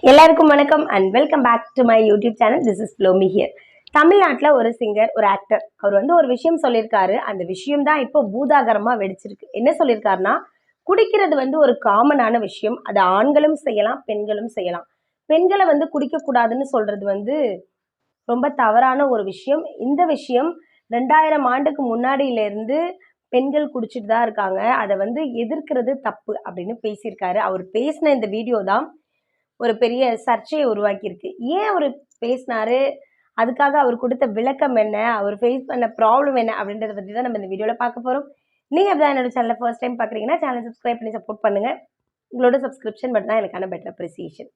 எல்லாருக்கும் வணக்கம் and welcome back to my YouTube channel. This is Flomi here. தமிழ்நாட்டில் ஒரு சிங்கர், ஒரு ஆக்டர், அவர் வந்து ஒரு விஷயம் சொல்லியிருக்காரு. அந்த விஷயம் தான் இப்போ பூதாகரமாக வெடிச்சிருக்கு. என்ன சொல்லியிருக்காருன்னா, குடிக்கிறது வந்து ஒரு காமனான விஷயம். அது ஆண்களும் செய்யலாம், பெண்களும் செய்யலாம். பெண்களை வந்து குடிக்கக்கூடாதுன்னு சொல்றது வந்து ரொம்ப தவறான ஒரு விஷயம். இந்த விஷயம் 2000 ஆண்டுக்கு முன்னாடியிலேருந்து பெண்கள் குடிச்சிட்டு தான் இருக்காங்க. அதை வந்து எதிர்க்கிறது தப்பு அப்படின்னு பேசியிருக்காரு. அவர் பேசின இந்த வீடியோ தான் ஒரு பெரிய சர்ச்சையை உருவாக்கியிருக்கு. ஏன் அவர் பேசினாரு, அதுக்காக அவர் கொடுத்த விளக்கம் என்ன, அவர் ஃபேஸ் பண்ண ப்ராப்ளம் என்ன அப்படின்றத பற்றி தான் நம்ம இந்த வீடியோவில் பார்க்க போகிறோம். நீங்கள் அப்படி என்னோட சேனலை ஃபர்ஸ்ட் டைம் பார்க்குறீங்கன்னா சேனலை சப்ஸ்கிரைப் பண்ணி சப்போர்ட் பண்ணுங்கள். உங்களோட சப்ஸ்கிரிப்ஷன் மட்டும் தான் எனக்கான பெட்டர் அப்ரிசியேஷன்.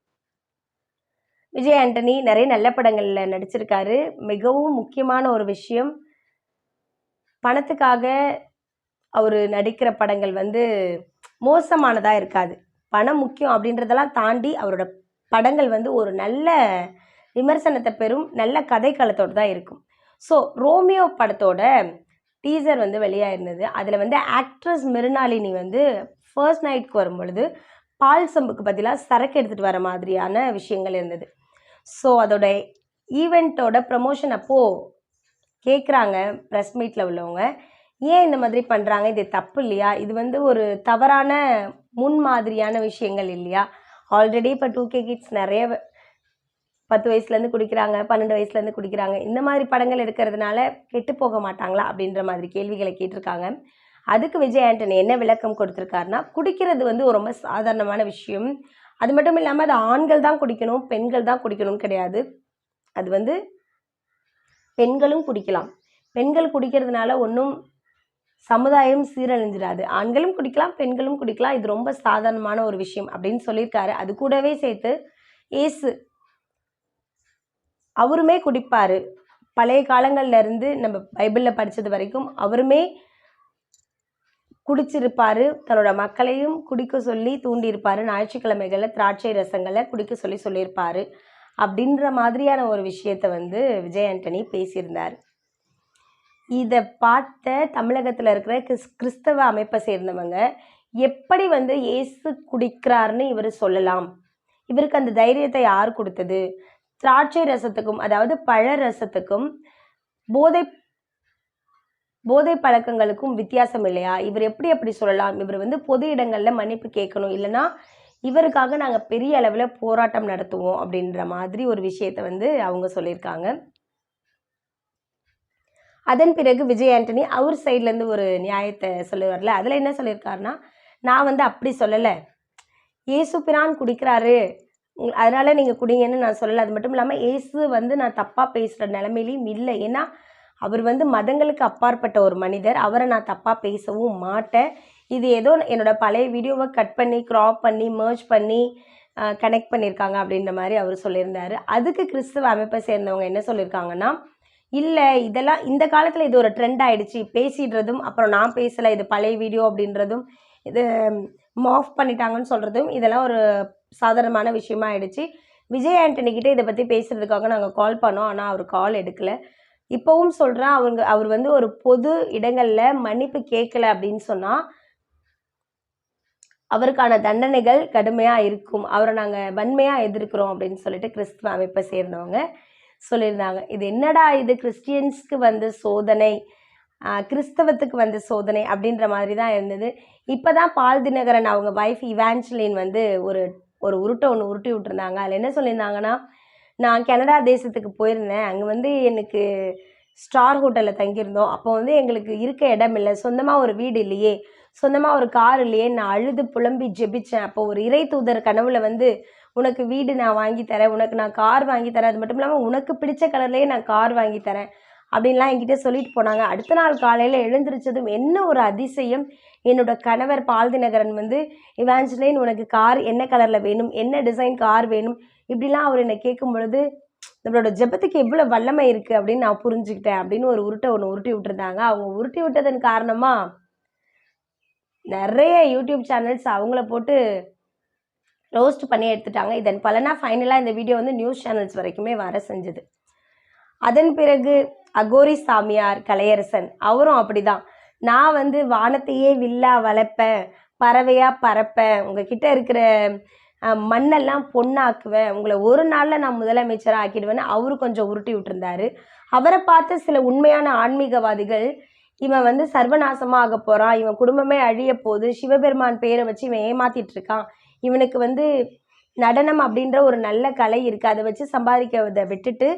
விஜய் ஆண்டனி நிறைய நல்ல படங்களில் நடிச்சிருக்காரு. மிகவும் முக்கியமான ஒரு விஷயம், பணத்துக்காக அவர் நடிக்கிற படங்கள் வந்து மோசமானதாக இருக்காது. பணம் முக்கியம் அப்படின்றதெல்லாம் தாண்டி அவரோட படங்கள் வந்து ஒரு நல்ல விமர்சனத்தை பெறும், நல்ல கதைக்களத்தோடு தான் இருக்கும். ஸோ ரோமியோ படத்தோட டீசர் வந்து வெளியாயிருந்தது. அதில் வந்து ஆக்ட்ரஸ் மிருனாளினி வந்து ஃபர்ஸ்ட் நைட்க்கு வரும்பொழுது பால் சம்புக்கு பதிலாக சரக்கு எடுத்துகிட்டு வர மாதிரியான விஷயங்கள் இருந்தது. ஸோ அதோட ஈவெண்ட்டோட ப்ரமோஷன் அப்போது கேட்குறாங்க ப்ரெஸ் மீட்டில் உள்ளவங்க, ஏன் இந்த மாதிரி பண்ணுறாங்க, இது தப்பு இல்லையா, இது வந்து ஒரு தவறான முன்மாதிரியான விஷயங்கள் இல்லையா? ஆல்ரெடி இப்போ 2K கிட்ஸ் நிறைய 10 வயசுலேருந்து குடிக்கிறாங்க, 12 வயசுலேருந்து குடிக்கிறாங்க. இந்த மாதிரி படங்கள் எடுக்கிறதுனால கெட்டு போக மாட்டாங்களா அப்படின்ற மாதிரி கேள்விகளை கேட்டிருக்காங்க. அதுக்கு விஜய் ஆண்டனி என்ன விளக்கம் கொடுத்துருக்காருன்னா, குடிக்கிறது வந்து ரொம்ப சாதாரணமான விஷயம். அது மட்டும் இல்லாமல் அது ஆண்கள் தான் குடிக்கணும், பெண்கள் தான் குடிக்கணும்னு கிடையாது. அது வந்து பெண்களும் குடிக்கலாம். பெண்கள் குடிக்கிறதுனால ஒன்றும் சமுதாயம் சீரழிஞ்சிடாது. ஆண்களும் குடிக்கலாம், பெண்களும் குடிக்கலாம். இது ரொம்ப சாதாரணமான ஒரு விஷயம் அப்படின்னு சொல்லியிருக்காரு. அது கூடவே சேர்த்து ஏசு அவருமே குடிப்பார். பழைய காலங்கள்ல இருந்து நம்ம பைபிளில் படித்தது வரைக்கும் அவருமே குடிச்சிருப்பார். தன்னோட மக்களையும் குடிக்க சொல்லி தூண்டியிருப்பார். ஞாயிற்றுக்கிழமைகளில் திராட்சை ரசங்களை குடிக்க சொல்லி சொல்லியிருப்பார். அப்படின்ற மாதிரியான ஒரு விஷயத்தை வந்து விஜய் ஆண்டனி பேசியிருந்தார். இதை பார்த்த தமிழகத்தில் இருக்கிற கிறிஸ்தவ அமைப்பை சேர்ந்தவங்க எப்படி வந்து இயேசு குடிக்கிறாருன்னு இவர் சொல்லலாம், இவருக்கு அந்த தைரியத்தை யார் கொடுத்தது, திராட்சை ரசத்துக்கும் அதாவது பழ ரசத்துக்கும் போதை பழக்கங்களுக்கும் வித்தியாசம் இல்லையா, இவர் எப்படி அப்படி சொல்லலாம், இவர் வந்து பொது இடங்களில் மன்னிப்பு கேட்கணும், இல்லைன்னா இவருக்காக நாங்கள் பெரிய அளவில் போராட்டம் நடத்துவோம் அப்படின்ற மாதிரி ஒரு விஷயத்தை வந்து அவங்க சொல்லியிருக்காங்க. அதன் பிறகு விஜய் ஆண்டனி அவர் சைட்லேருந்து ஒரு நியாயத்தை சொல்லுவார்ல, அதில் என்ன சொல்லியிருக்காருன்னா, நான் வந்து அப்படி சொல்லலை, ஏசு பிரான் குடிக்கிறாரு அதனால் நீங்கள் குடிங்கன்னு நான் சொல்லலை. அது மட்டும் இல்லாமல் ஏசு வந்து நான் தப்பாக பேசுகிற நிலைமையிலையும் இல்லை. ஏன்னா அவர் வந்து மதங்களுக்கு அப்பாற்பட்ட ஒரு மனிதர், அவரை நான் தப்பாக பேசவும் மாட்டேன். இது ஏதோ என்னோடய பழைய வீடியோவை கட் பண்ணி க்ராப் பண்ணி மர்ஜ் பண்ணி கனெக்ட் பண்ணியிருக்காங்க அப்படின்ற மாதிரி அவர் சொல்லியிருந்தார். அதுக்கு கிறிஸ்தவ அமைப்பை சேர்ந்தவங்க என்ன சொல்லியிருக்காங்கன்னா, இல்லை இதெல்லாம் இந்த காலத்தில் இது ஒரு ட்ரெண்ட் ஆகிடுச்சு, பேசிடுறதும் அப்புறம் நான் பேசலை இது பழைய வீடியோ அப்படின்றதும், இது மாஃப் பண்ணிட்டாங்கன்னு சொல்கிறதும் இதெல்லாம் ஒரு சாதாரணமான விஷயமா ஆயிடுச்சு. விஜய் ஆண்டனிக்கிட்ட இதை பற்றி பேசுகிறதுக்காக நாங்கள் கால் பண்ணோம், ஆனால் அவர் கால் எடுக்கலை. இப்போவும் சொல்கிறேன், அவர் வந்து ஒரு பொது இடங்களில் மன்னிப்பு கேட்கலை அப்படின்னு சொன்னால் அவருக்கான தண்டனைகள் கடுமையாக இருக்கும், அவரை நாங்கள் வன்மையாக எதிர்க்கிறோம் அப்படின்னு சொல்லிட்டு கிறிஸ்துவ அமைப்பை சேர்ந்தவங்க சொல்லியிருந்தாங்க. இது என்னடா இது கிறிஸ்டியன்ஸ்க்கு வந்து சோதனை, கிறிஸ்தவத்துக்கு வந்து சோதனை அப்படின்ற மாதிரி தான் இருந்தது. இப்போ தான் பால் தினகரன் அவங்க வைஃப் இவாஞ்சலின் வந்து ஒரு ஒரு உருட்டை ஒன்று உருட்டி விட்டுருந்தாங்க. அதில் என்ன சொல்லியிருந்தாங்கன்னா, நான் கனடா தேசத்துக்கு போயிருந்தேன், அங்கே வந்து எனக்கு ஸ்டார் ஹோட்டலில் தங்கியிருந்தோம், அப்போ வந்து எங்களுக்கு இருக்க இடம் இல்லை, சொந்தமாக ஒரு வீடு இல்லையே, சொந்தமாக ஒரு கார் இல்லையே, நான் அழுது புலம்பி ஜெபித்தேன். அப்போ ஒரு இறை தூதர் கனவுல வந்து உனக்கு வீடு நான் வாங்கி தரேன், உனக்கு நான் கார் வாங்கி தரேன், அது மட்டும் இல்லாமல் உனக்கு பிடிச்ச கலர்லேயே நான் கார் வாங்கி தரேன் அப்படின்லாம் என்கிட்ட சொல்லிட்டு போனாங்க. அடுத்த நாள் காலையில் எழுந்திரிச்சதும் என்ன ஒரு அதிசயம், என்னோட கணவர் பால் தினகரன் வந்து இவாஞ்சலின் உனக்கு கார் என்ன கலரில் வேணும், என்ன டிசைன் கார் வேணும், இப்படிலாம் அவர் என்னை கேட்கும் பொழுது நம்மளோட ஜெபத்துக்கு எவ்வளோ வல்லமை இருக்குது அப்படின்னு நான் புரிஞ்சுக்கிட்டேன் அப்படின்னு ஒரு உருட்டை ஒன்று உருட்டி விட்டுருந்தாங்க. அவங்க உருட்டி விட்டதன் காரணமாக நிறைய யூடியூப் சேனல்ஸ் அவங்கள போட்டு ரோஸ்ட் பண்ணி எடுத்துட்டாங்க. இதன் பலனாக ஃபைனலாக இந்த வீடியோ வந்து நியூஸ் சேனல்ஸ் வரைக்குமே வர செஞ்சது. அதன் பிறகு அகோரி சாமியார் கலையரசன் அவரும் அப்படிதான், நான் வந்து வானத்தையே வில்லா வளர்ப்பேன், பறவையாக பறப்பேன், உங்ககிட்ட இருக்கிற மண்ணெல்லாம் பொண்ணாக்குவேன், உங்களை ஒரு நாளில் நான் முதலமைச்சராக ஆக்கிடுவேன்னு அவரு கொஞ்சம் உருட்டி விட்டுருந்தாரு. அவரை பார்த்து சில உண்மையான ஆன்மீகவாதிகள் இவன் வந்து சர்வநாசமாக ஆக போகிறான், இவன் குடும்பமே அழிய போகுது, சிவபெருமான் பேரை வச்சு இவன் ஏமாத்திட்டு இருக்கான், இவனுக்கு வந்து நடனம் அப்படின்ற ஒரு நல்ல கலை இருக்குது, அதை வச்சு சம்பாதிக்கிறதை விட்டுட்டு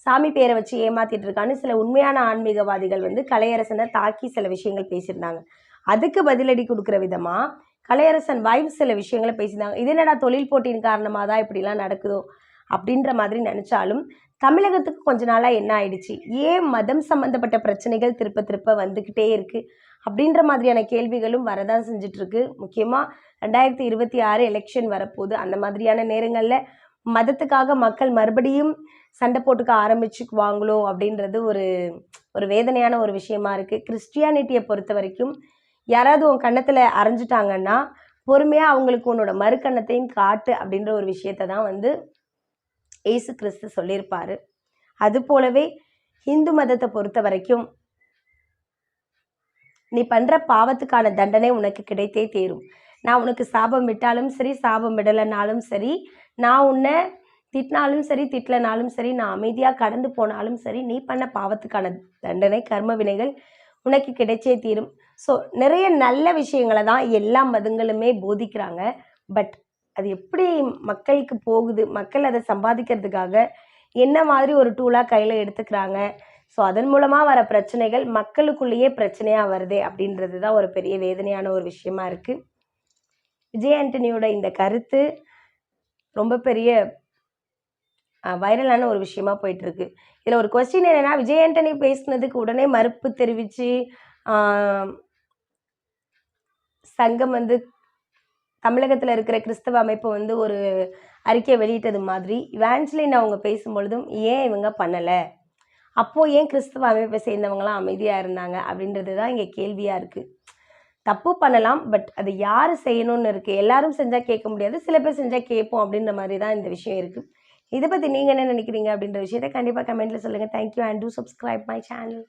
சாமி பேரை வச்சு ஏமாத்திட்டு இருக்கான்னு சில உண்மையான ஆன்மீகவாதிகள் வந்து கலையரசனை தாக்கி சில விஷயங்கள் பேசியிருந்தாங்க. அதுக்கு பதிலடி கொடுக்குற விதமாக கலையரசன் வைஃப் சில விஷயங்களை பேசியிருந்தாங்க. இது என்னடா தொழில் போட்டியின் காரணமாக தான் இப்படிலாம் நடக்குதோ அப்படின்ற மாதிரி நினச்சாலும் தமிழகத்துக்கு கொஞ்ச நாளாக என்ன ஆயிடுச்சு, ஏன் மதம் சம்மந்தப்பட்ட பிரச்சனைகள் திருப்ப திருப்ப வந்துக்கிட்டே இருக்குது அப்படின்ற மாதிரியான கேள்விகளும் வரதான் செஞ்சிட்ருக்கு. முக்கியமாக 2026 எலெக்ஷன் வரப்போகுது. அந்த மாதிரியான நேரங்களில் மதத்துக்காக மக்கள் மறுபடியும் சண்டை போட்டுக்க ஆரம்பிச்சுக்குவாங்களோ அப்படின்றது ஒரு வேதனையான ஒரு விஷயமா இருக்குது. கிறிஸ்டியானிட்டியை பொறுத்த வரைக்கும் யாராவது உன் கன்னத்தில் அரைஞ்சிட்டாங்கன்னா பொறுமையாக அவங்களுக்கு உன்னோட மறுக்கண்ணத்தையும் காட்டு அப்படின்ற ஒரு விஷயத்தை தான் வந்து ஏசு கிறிஸ்து சொல்லியிருப்பார். அது போலவே ஹிந்து மதத்தை பொறுத்த வரைக்கும் நீ பண்ணுற பாவத்துக்கான தண்டனை உனக்கு கிடைத்தே தேரும். நான் உனக்கு சாபம் விட்டாலும் சரி, சாபம் விடலைனாலும் சரி, நான் உன்னை திட்டினாலும் சரி, திட்டலைனாலும் சரி, நான் அமைதியாக கடந்து போனாலும் சரி, நீ பண்ண பாவத்துக்கான தண்டனை கர்ம வினைகள் உனக்கு கிடைச்சே தீரும். ஸோ நிறைய நல்ல விஷயங்களை தான் எல்லா மதங்களுமே போதிக்கிறாங்க. பட் அது எப்படி மக்களுக்கு போகுது, மக்கள் அதை சம்பாதிக்கிறதுக்காக என்ன மாதிரி ஒரு டூலாக கையில் எடுத்துக்கிறாங்க, ஸோ அதன் மூலமாக வர பிரச்சனைகள் மக்களுக்குள்ளேயே பிரச்சனையாக வருதே அப்படின்றது தான் ஒரு பெரிய வேதனையான ஒரு விஷயமா இருக்குது. விஜய் ஆண்டனியோட இந்த கருத்து ரொம்ப பெரிய வைரலான ஒரு விஷயமா போயிட்டுருக்கு. இதில் ஒரு கொஸ்டின் என்னென்னா, விஜய் ஆண்டனி பேசினதுக்கு உடனே மறுப்பு தெரிவித்து சங்கம் வந்து தமிழகத்தில் இருக்கிற கிறிஸ்தவ அமைப்பு வந்து ஒரு அறிக்கையை வெளியிட்டது மாதிரி இவாஞ்சலின் அவங்க பேசும்பொழுதும் ஏன் இவங்க பண்ணலை, அப்போது ஏன் கிறிஸ்தவ அமைப்பை சேர்ந்தவங்களாம் அமைதியாக இருந்தாங்க அப்படின்றது தான் இங்கே கேள்வியாக இருக்குது. தப்பு பண்ணலாம், பட் அது யார் செய்யணும்னு இருக்குது. எல்லாரும் செஞ்சால் கேட்க முடியாது, சில பேர் செஞ்சால் கேட்போம் அப்படின்ற மாதிரி தான் இந்த விஷயம் இருக்குது. இதை பற்றி நீங்கள் என்ன நினைக்கிறீங்க அப்படின்ற விஷயத்தை கண்டிப்பாக கமெண்ட்டில் சொல்லுங்கள். Thank you and two subscribe my channel.